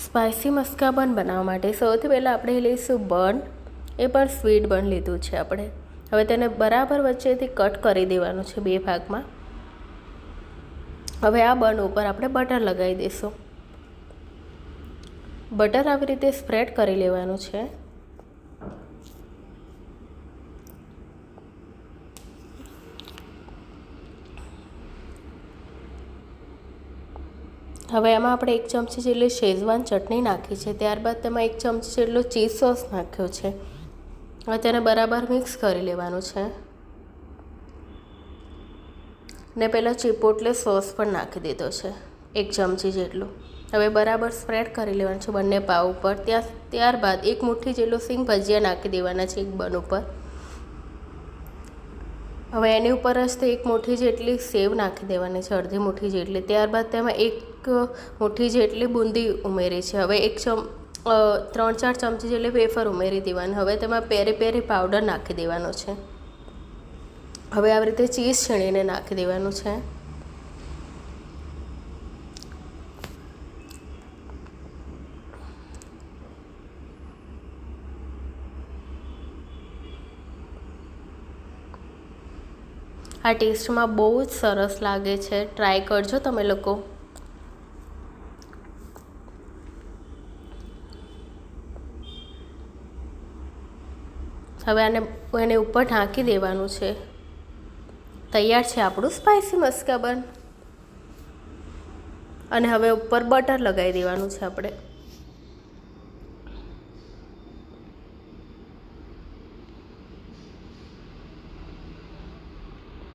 Spicy Maska બન બનાવવા માટે સૌથી પહેલાં આપણે લઈશું બન, એ પણ સ્વીટ બન લીધું છે આપણે. હવે તેને બરાબર વચ્ચેથી કટ કરી દેવાનું છે 2 ભાગમાં. હવે આ બન ઉપર આપણે બટર લગાવી દઈશું. બટર આવી રીતે સ્પ્રેડ કરી લેવાનું છે. હવે એમાં આપણે 1 ચમચી જેટલી શેઝવાન ચટણી નાખી છે. ત્યારબાદ તેમાં 1 ચમચી જેટલો ચીઝ સોસ નાખ્યો છે. હવે તેને બરાબર મિક્સ કરી લેવાનું છે. ને પહેલાં ચિપોટલે સોસ પણ નાખી દીધો છે 1 ચમચી જેટલું. હવે બરાબર સ્પ્રેડ કરી લેવાનું છે બંને પાવ ઉપર. ત્યારબાદ 1 મુઠ્ઠી જેટલું સિંગ ભજીયા નાખી દેવાના છે એક બન ઉપર. હવે એની ઉપર જ તે 1 મુઠ્ઠી જેટલી સેવ નાખી દેવાની છે, અડધી મુઠ્ઠી જેટલી. ત્યારબાદ તેમાં 1 મુઠ્ઠી જેટલી બુંદી ઉમેરી છે. હવે 3-4 ચમચી જેટલી વેફર ઉમેરી દેવાની. હવે તેમાં પેરી પેરી પાવડર નાખી દેવાનો છે. હવે આવી રીતે ચીઝ છીણીને નાખી દેવાનું છે. આ ટેસ્ટમાં બહુ જ સરસ લાગે છે, ટ્રાય કરજો તમે લોકો. હવે એને ઉપર ઢાંકી દેવાનું છે. તૈયાર છે આપણું સ્પાઇસી મસ્કા બન. અને હવે ઉપર બટર લગાવી દેવાનું છે આપણે.